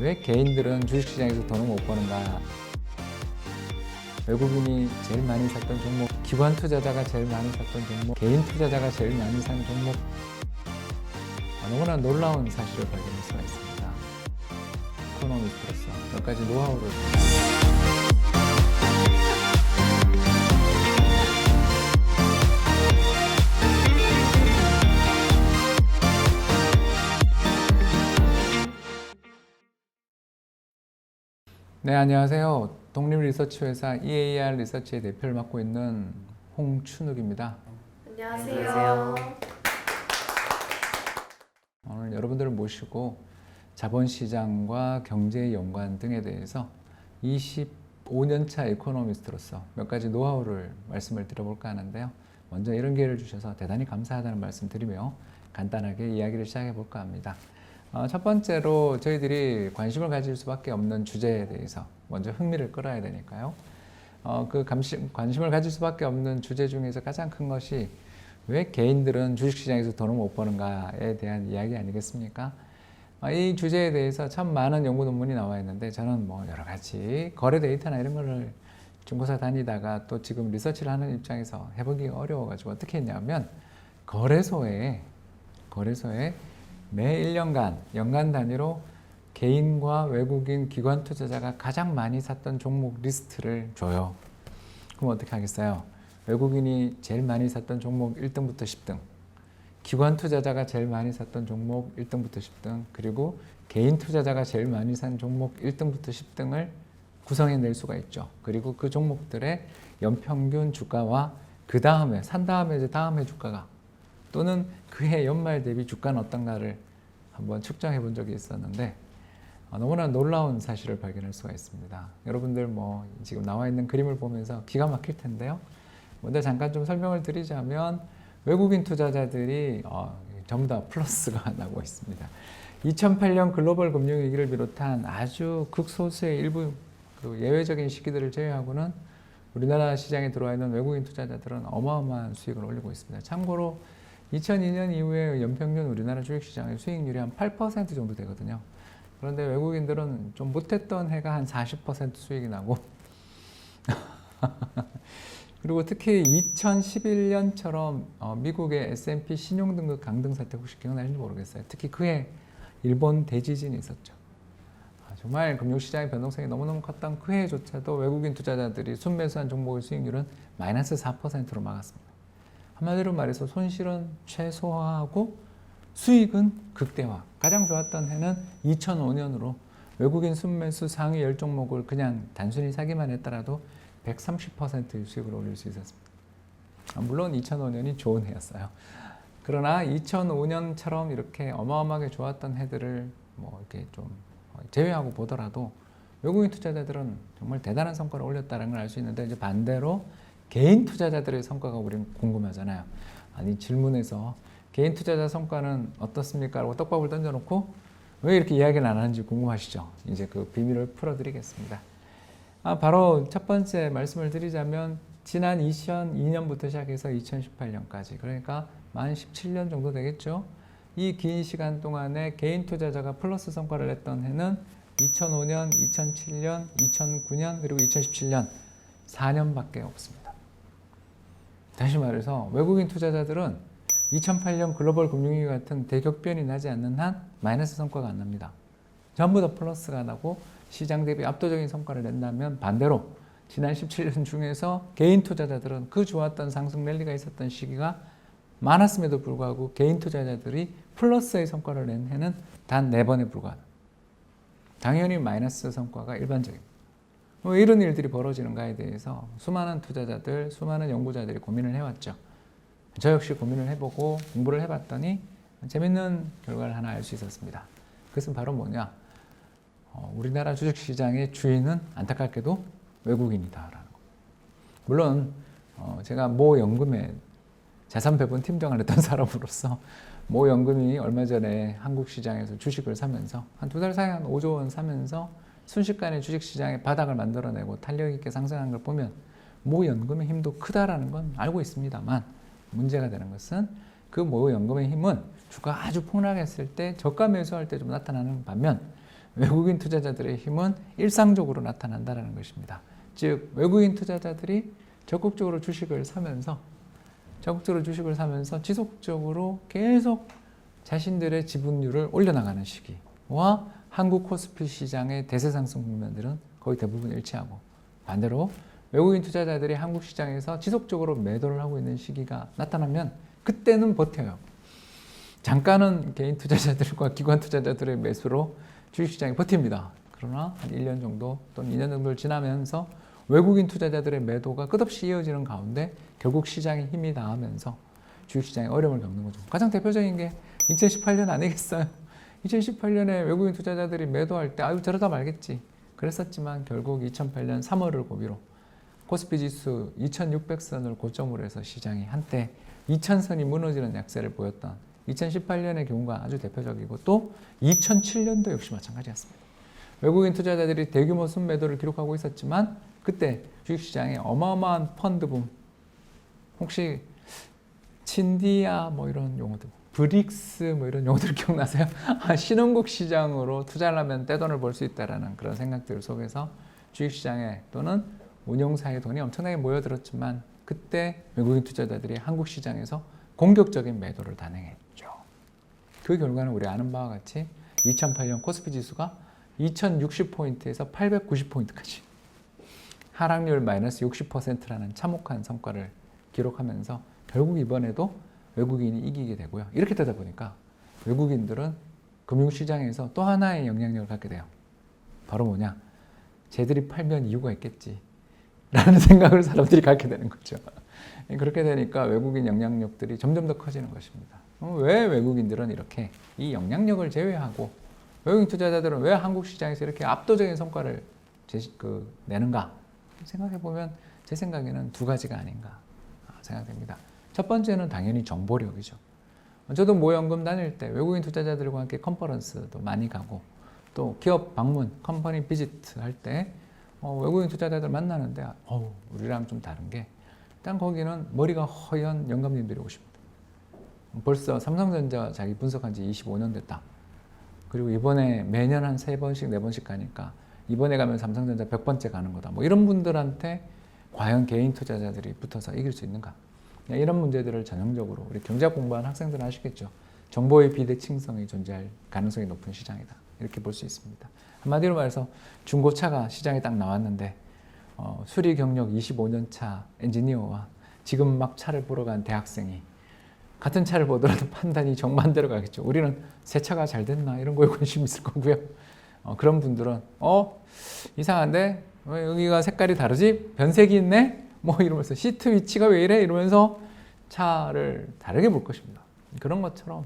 왜 개인들은 주식시장에서 돈을 못 버는가? 외국인이 제일 많이 샀던 종목, 기관 투자자가 제일 많이 샀던 종목, 개인 투자자가 제일 많이 산 종목, 너무나 놀라운 사실을 발견할 수가 있습니다. 이코노미스트로서 몇 가지 노하우를 네, 안녕하세요. 독립리서치회사 EAR 리서치의 대표를 맡고 있는 홍춘욱입니다. 안녕하세요. 오늘 여러분들을 모시고 자본시장과 경제의 연관 등에 대해서 25년차 이코노미스트로서 몇 가지 노하우를 말씀을 드려볼까 하는데요. 먼저 이런 기회를 주셔서 대단히 감사하다는 말씀 드리며 간단하게 이야기를 시작해 볼까 합니다. 첫 번째로 저희들이 관심을 가질 수밖에 없는 주제에 대해서 먼저 흥미를 끌어야 되니까요. 관심을 가질 수밖에 없는 주제 중에서 가장 큰 것이 왜 개인들은 주식시장에서 돈을 못 버는가에 대한 이야기 아니겠습니까? 이 주제에 대해서 참 많은 연구 논문이 나와 있는데 저는 여러 가지 거래 데이터나 이런 거를 중고사 다니다가 또 지금 리서치를 하는 입장에서 해보기 어려워가지고 어떻게 했냐면 거래소에 매 1년간 연간 단위로 개인과 외국인 기관 투자자가 가장 많이 샀던 종목 리스트를 줘요. 그럼 어떻게 하겠어요? 외국인이 제일 많이 샀던 종목 1등부터 10등, 기관 투자자가 제일 많이 샀던 종목 1등부터 10등, 그리고 개인 투자자가 제일 많이 산 종목 1등부터 10등을 구성해낼 수가 있죠. 그리고 그 종목들의 연평균 주가와 그 다음에 산 다음에 이제 다음 해 주가가 또는 그해 연말 대비 주가는 어떤가를 한번 측정해 본 적이 있었는데 너무나 놀라운 사실을 발견할 수가 있습니다. 여러분들 지금 나와 있는 그림을 보면서 기가 막힐 텐데요. 먼저 잠깐 좀 설명을 드리자면 외국인 투자자들이 전부 다 플러스가 나고 있습니다. 2008년 글로벌 금융위기를 비롯한 아주 극소수의 일부 예외적인 시기들을 제외하고는 우리나라 시장에 들어와 있는 외국인 투자자들은 어마어마한 수익을 올리고 있습니다. 참고로 2002년 이후에 연평균 우리나라 주식시장의 수익률이 한 8% 정도 되거든요. 그런데 외국인들은 좀 못했던 해가 한 40% 수익이 나고 그리고 특히 2011년처럼 미국의 S&P 신용등급 강등 사태 혹시 기억나시는지 모르겠어요. 특히 그해 일본 대지진이 있었죠. 정말 금융시장의 변동성이 너무너무 컸던 그 해조차도 외국인 투자자들이 순매수한 종목의 수익률은 마이너스 4%로 막았습니다. 한마디로 말해서 손실은 최소화하고 수익은 극대화. 가장 좋았던 해는 2005년으로 외국인 순매수 상위 10종목을 그냥 단순히 사기만 했더라도 130%의 수익을 올릴 수 있었습니다. 물론 2005년이 좋은 해였어요. 그러나 2005년처럼 이렇게 어마어마하게 좋았던 해들을 이렇게 좀 제외하고 보더라도 외국인 투자자들은 정말 대단한 성과를 올렸다는 걸 알 수 있는데 이제 반대로 개인 투자자들의 성과가 우리는 궁금하잖아요. 아니 질문에서 개인 투자자 성과는 어떻습니까? 라고 떡밥을 던져놓고 왜 이렇게 이야기를 안 하는지 궁금하시죠? 이제 그 비밀을 풀어드리겠습니다. 바로 첫 번째 말씀을 드리자면 지난 2002년부터 시작해서 2018년까지 그러니까 만 17년 정도 되겠죠. 이 긴 시간 동안에 개인 투자자가 플러스 성과를 냈던 해는 2005년, 2007년, 2009년 그리고 2017년 4년밖에 없습니다. 다시 말해서 외국인 투자자들은 2008년 글로벌 금융위기 같은 대격변이 나지 않는 한 마이너스 성과가 안 납니다. 전부 다 플러스가 나고 시장 대비 압도적인 성과를 낸다면 반대로 지난 17년 중에서 개인 투자자들은 그 좋았던 상승 랠리가 있었던 시기가 많았음에도 불구하고 개인 투자자들이 플러스의 성과를 낸 해는 단 4번에 불과하다. 당연히 마이너스 성과가 일반적입니다. 왜 이런 일들이 벌어지는가에 대해서 수많은 투자자들, 수많은 연구자들이 고민을 해왔죠. 저 역시 고민을 해보고 공부를 해봤더니 재밌는 결과를 하나 알 수 있었습니다. 그것은 바로 뭐냐? 우리나라 주식시장의 주인은 안타깝게도 외국인이다라는 거. 물론 제가 모 연금의 자산 배분 팀장을 했던 사람으로서 모 연금이 얼마 전에 한국 시장에서 주식을 사면서 한 2달 사이에 한 5조 원 사면서 순식간에 주식시장의 바닥을 만들어내고 탄력 있게 상승한 걸 보면 모 연금의 힘도 크다라는 건 알고 있습니다만 문제가 되는 것은 그 모 연금의 힘은 주가가 아주 폭락했을 때 저가 매수할 때 좀 나타나는 반면 외국인 투자자들의 힘은 일상적으로 나타난다는 것입니다. 즉 외국인 투자자들이 적극적으로 주식을 사면서 지속적으로 계속 자신들의 지분율을 올려나가는 시기와 한국 코스피 시장의 대세 상승 국면들은 거의 대부분 일치하고, 반대로 외국인 투자자들이 한국 시장에서 지속적으로 매도를 하고 있는 시기가 나타나면 그때는 버텨요. 잠깐은 개인 투자자들과 기관 투자자들의 매수로 주식시장이 버팁니다. 그러나 한 1년 정도 또는 2년 정도를 지나면서 외국인 투자자들의 매도가 끝없이 이어지는 가운데 결국 시장에 힘이 닿으면서 주식시장에 어려움을 겪는 거죠. 가장 대표적인 게 2018년 아니겠어요? 2018년에 외국인 투자자들이 매도할 때 아유 저러다 말겠지 그랬었지만 결국 2008년 3월을 고비로 코스피 지수 2600선을 고점으로 해서 시장이 한때 2000선이 무너지는 약세를 보였던 2018년의 경우가 아주 대표적이고, 또 2007년도 역시 마찬가지였습니다. 외국인 투자자들이 대규모 순매도를 기록하고 있었지만 그때 주식시장에 어마어마한 펀드붐, 혹시 친디아 뭐 이런 용어들, 브릭스 뭐 이런 용어들 기억나세요? 신흥국 시장으로 투자를 하면 떼돈을 벌 수 있다라는 그런 생각들 속에서 주식시장에 또는 운용사의 돈이 엄청나게 모여들었지만 그때 외국인 투자자들이 한국 시장에서 공격적인 매도를 단행했죠. 그 결과는 우리 아는 바와 같이 2008년 코스피 지수가 2060포인트에서 890포인트까지 하락률 마이너스 60%라는 참혹한 성과를 기록하면서 결국 이번에도 외국인이 이기게 되고요. 이렇게 되다 보니까 외국인들은 금융시장에서 또 하나의 영향력을 갖게 돼요. 바로 뭐냐? 쟤들이 팔면 이유가 있겠지 라는 생각을 사람들이 갖게 되는 거죠. 그렇게 되니까 외국인 영향력들이 점점 더 커지는 것입니다. 왜 외국인들은 이렇게 이 영향력을 제외하고 외국인 투자자들은 왜 한국 시장에서 이렇게 압도적인 성과를 내는가 생각해보면 제 생각에는 두 가지가 아닌가 생각됩니다. 첫 번째는 당연히 정보력이죠. 저도 모연금 다닐 때 외국인 투자자들과 함께 컨퍼런스도 많이 가고 또 기업 방문, 컴퍼니 비지트 할 때 외국인 투자자들 만나는데 우리랑 좀 다른 게 일단 거기는 머리가 허연 영감님들이 오십니다. 벌써 삼성전자 자기 분석한 지 25년 됐다. 그리고 이번에 매년 한 3번씩 4번씩 가니까 이번에 가면 삼성전자 100번째 가는 거다. 뭐 이런 분들한테 과연 개인 투자자들이 붙어서 이길 수 있는가? 이런 문제들을 전형적으로 우리 경제학 공부하는 학생들은 아시겠죠. 정보의 비대칭성이 존재할 가능성이 높은 시장이다. 이렇게 볼 수 있습니다. 한마디로 말해서 중고차가 시장에 딱 나왔는데 수리 경력 25년 차 엔지니어와 지금 막 차를 보러 간 대학생이 같은 차를 보더라도 판단이 정반대로 가겠죠. 우리는 새 차가 잘 됐나 이런 거에 관심 있을 거고요. 그런 분들은 이상한데 왜 여기가 색깔이 다르지? 변색이 있네? 뭐 이러면서 시트 위치가 왜 이래? 이러면서 차를 다르게 볼 것입니다. 그런 것처럼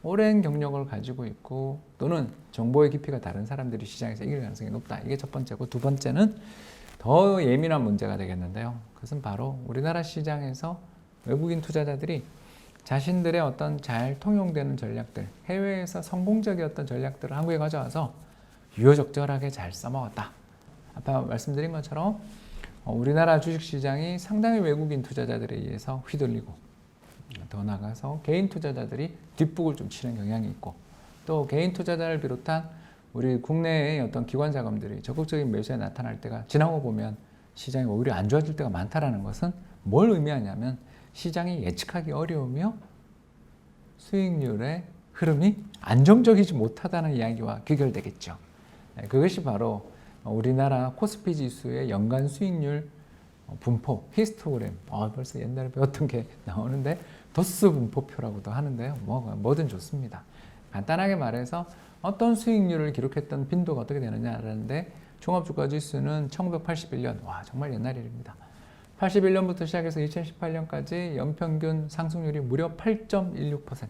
오랜 경력을 가지고 있고 또는 정보의 깊이가 다른 사람들이 시장에서 이길 가능성이 높다. 이게 첫 번째고, 두 번째는 더 예민한 문제가 되겠는데요. 그것은 바로 우리나라 시장에서 외국인 투자자들이 자신들의 어떤 잘 통용되는 전략들, 해외에서 성공적이었던 전략들을 한국에 가져와서 유효적절하게 잘 써먹었다. 아까 말씀드린 것처럼 우리나라 주식시장이 상당히 외국인 투자자들에 의해서 휘둘리고, 더 나아가서 개인 투자자들이 뒷북을 좀 치는 경향이 있고, 또 개인 투자자를 비롯한 우리 국내의 어떤 기관 자금들이 적극적인 매수에 나타날 때가 지나고 보면 시장이 오히려 안 좋아질 때가 많다는 것은 뭘 의미하냐면 시장이 예측하기 어려우며 수익률의 흐름이 안정적이지 못하다는 이야기와 귀결되겠죠. 그것이 바로 우리나라 코스피 지수의 연간 수익률 분포, 히스토그램, 벌써 옛날에 배웠던 게 나오는데 도스 분포표라고도 하는데요. 뭐든 좋습니다. 간단하게 말해서 어떤 수익률을 기록했던 빈도가 어떻게 되느냐라는데, 종합주가지수는 1981년, 정말 옛날 일입니다. 81년부터 시작해서 2018년까지 연평균 상승률이 무려 8.16%.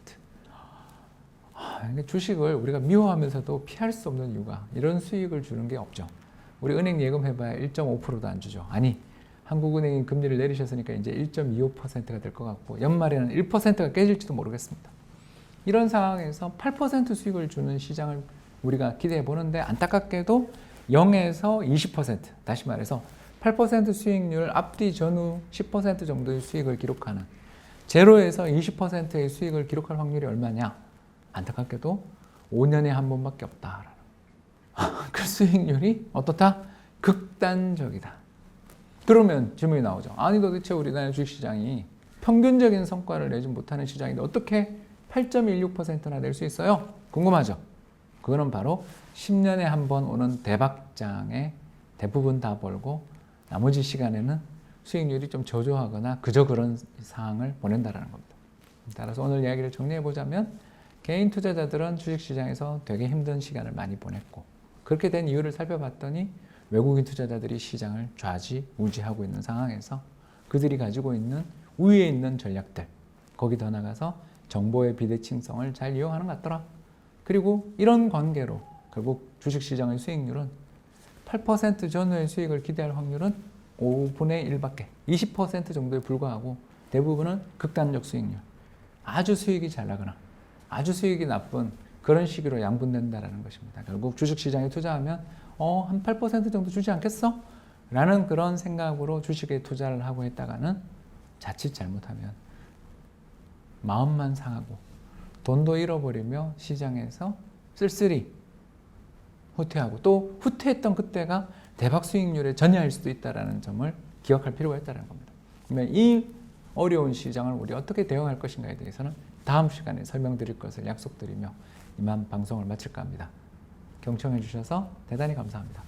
주식을 우리가 미워하면서도 피할 수 없는 이유가 이런 수익을 주는 게 없죠. 우리 은행 예금 해봐야 1.5%도 안 주죠. 아니, 한국은행이 금리를 내리셨으니까 이제 1.25%가 될 것 같고 연말에는 1%가 깨질지도 모르겠습니다. 이런 상황에서 8% 수익을 주는 시장을 우리가 기대해 보는데, 안타깝게도 0에서 20%, 다시 말해서 8% 수익률 앞뒤 전후 10% 정도의 수익을 기록하는, 제로에서 20%의 수익을 기록할 확률이 얼마냐? 안타깝게도 5년에 한 번밖에 없다라는. 그 수익률이 어떻다? 극단적이다. 그러면 질문이 나오죠. 아니 도대체 우리나라 주식시장이 평균적인 성과를 내지 못하는 시장인데 어떻게 8.16%나 낼 수 있어요? 궁금하죠? 그거는 바로 10년에 한 번 오는 대박장에 대부분 다 벌고 나머지 시간에는 수익률이 좀 저조하거나 그저 그런 상황을 보낸다는 겁니다. 따라서 오늘 이야기를 정리해 보자면 개인 투자자들은 주식시장에서 되게 힘든 시간을 많이 보냈고 그렇게 된 이유를 살펴봤더니 외국인 투자자들이 시장을 좌지우지하고 있는 상황에서 그들이 가지고 있는 우위에 있는 전략들 거기 더 나가서 정보의 비대칭성을 잘 이용하는 것 같더라. 그리고 이런 관계로 결국 주식시장의 수익률은 8% 전후의 수익을 기대할 확률은 5분의 1밖에 20% 정도에 불과하고 대부분은 극단적 수익률 아주 수익이 잘 나거나 아주 수익이 나쁜 그런 시기로 양분된다는 것입니다. 결국 주식시장에 투자하면 한 8% 정도 주지 않겠어? 라는 그런 생각으로 주식에 투자를 하고 했다가는 자칫 잘못하면 마음만 상하고 돈도 잃어버리며 시장에서 쓸쓸히 후퇴하고 또 후퇴했던 그때가 대박 수익률에 전이할 수도 있다는 점을 기억할 필요가 있다는 겁니다. 그러면 이 어려운 시장을 우리 어떻게 대응할 것인가에 대해서는 다음 시간에 설명드릴 것을 약속드리며 이만 방송을 마칠까 합니다. 경청해 주셔서 대단히 감사합니다.